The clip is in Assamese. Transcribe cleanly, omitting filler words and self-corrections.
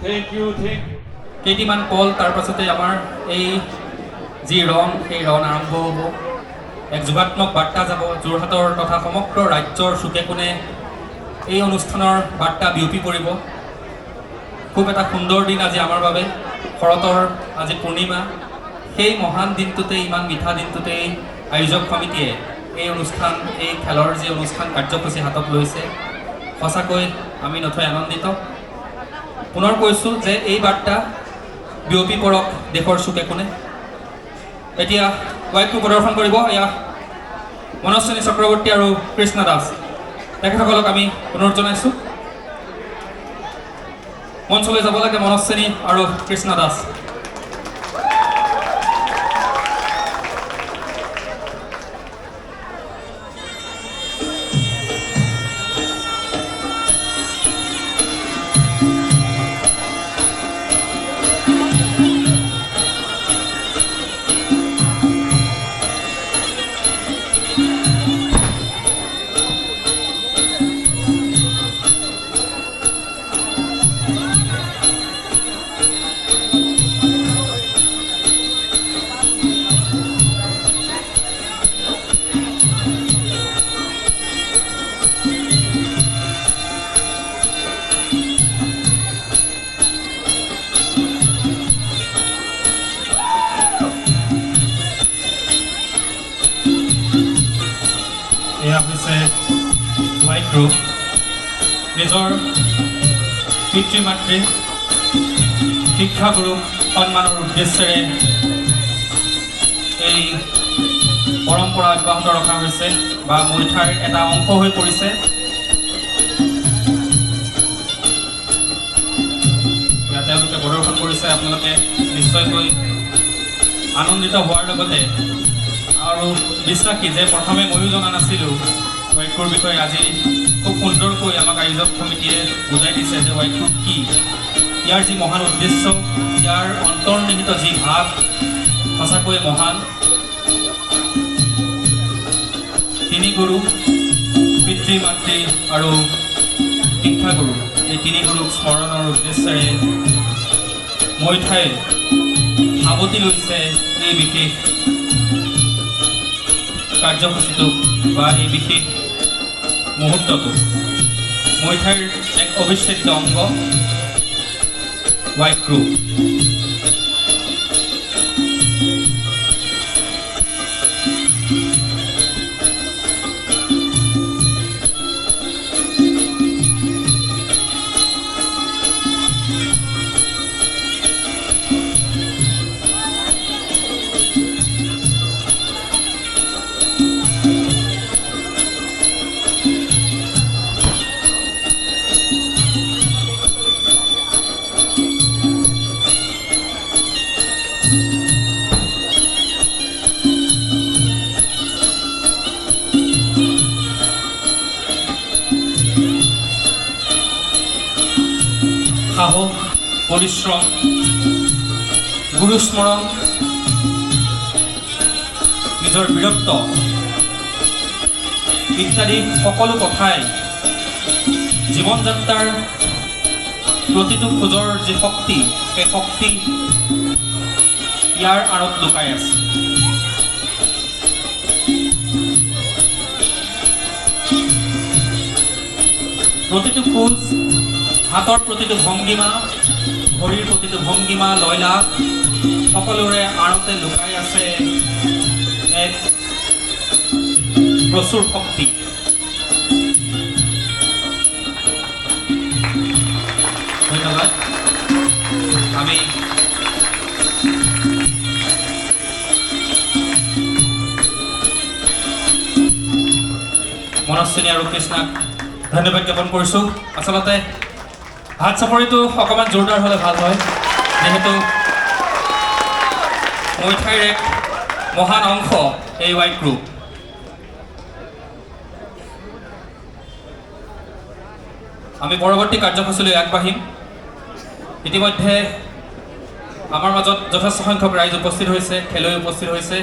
Thank you. কেইটিমান কল তাৰ পাছতে আমাৰ এই যি ৰণ সেই ৰণ আৰম্ভ হ'ব। এক যোগাত্মক বাৰ্তা যাব যোৰহাটৰ তথা সমগ্ৰ ৰাজ্যৰ চুকে কোণে এই অনুষ্ঠানৰ বাৰ্তা বিয়পি পৰিব। খুব এটা সুন্দৰ দিন আজি আমাৰ বাবে, শৰতৰ আজি পূৰ্ণিমা। সেই মহান দিনটোতে, ইমান মিঠা দিনটোতে আয়োজক সমিতিয়ে এই অনুষ্ঠান, এই খেলৰ যি অনুষ্ঠান কাৰ্যসূচী হাতত লৈছে, সঁচাকৈ আমি নথৈ আনন্দিত। পুনৰ কৈছোঁ যে এই বাৰ্তা বিয়পি পৰক দেশৰ চুকে কোণে। এতিয়া ৱাইকটো প্ৰদৰ্শন কৰিব এয়া মনস্বিনী চক্ৰৱৰ্তী আৰু কৃষ্ণ দাস, তেখেতসকলক আমি অনুৰোধ জনাইছোঁ। মঞ্চলৈ যাব লাগে মনস্বিনী আৰু কৃষ্ণ দাস। এয়া হৈছে ৱাইক গ্ৰুপ নিজৰ পিতৃ মাতৃ শিক্ষাগুৰুক সন্মানৰ উদ্দেশ্যেৰে এই পৰম্পৰা অব্যাহত ৰখা হৈছে বা মৈথাৰ এটা অংশ হৈ পৰিছে। ইয়াত তেওঁলোকে প্ৰদৰ্শন কৰিছে, আপোনালোকে নিশ্চয়কৈ আনন্দিত হোৱাৰ লগতে আৰু বিশ্বাসী যে প্ৰথমে ময়ো জনা নাছিলোঁ ৱাইকটোৰ বিষয়ে। আজি খুব সুন্দৰকৈ আমাক আয়োজক সমিতিয়ে বুজাই দিছে যে ৱাইকটো কি, ইয়াৰ যি মহান উদ্দেশ্য, ইয়াৰ অন্তৰ্নিহিত যি ভাৱ সঁচাকৈ মহান। তিনি গুৰু, পিতৃ মাতৃ আৰু শিক্ষাগুৰু, এই তিনি গুৰুক স্মৰণৰ উদ্দেশ্যেৰে মৈথাই সাৱতি লৈছে এই বিশেষ কাৰ্যসূচীটো বা এই বিশেষ মুহূৰ্তটো। মৈথাইৰ এক অবিচ্ছেদ্য অংগ ৱাইক গ্ৰুপ। সাহস, পৰিশ্ৰম, গুৰুস্মৰণ, নিজৰ বীৰত্ব ইত্যাদি সকলো কথাই জীৱন যাত্ৰাৰ প্ৰতিটো খোজৰ যি শক্তি, সেই শক্তি ইয়াৰ আঁৰত লুকাই আছে। প্ৰতিটো খোজ, হাতৰ প্ৰতিটো ভংগীমা, ভৰিৰ প্ৰতিটো ভংগীমা, লয়লাস সকলোৰে আঁৰতে লুকাই আছে এক প্ৰচুৰ শক্তি। ধন্যবাদ। আমি মনস্বিনী আৰু কৃষ্ণাক ধন্যবাদ জ্ঞাপন কৰিছোঁ। আচলতে হাত চাপৰিটো অকণমান জোৰদাৰ হ'লে ভাল হয়, যিহেতু মৈথাইৰ এক মহান অংশ এই ৱাইক গ্ৰুপ। আমি পৰৱৰ্তী কাৰ্যসূচীলৈ আগবাঢ়িম। ইতিমধ্যে আমাৰ মাজত যথেষ্ট সংখ্যক ৰাইজ উপস্থিত হৈছে, খেলুৱৈ উপস্থিত হৈছে।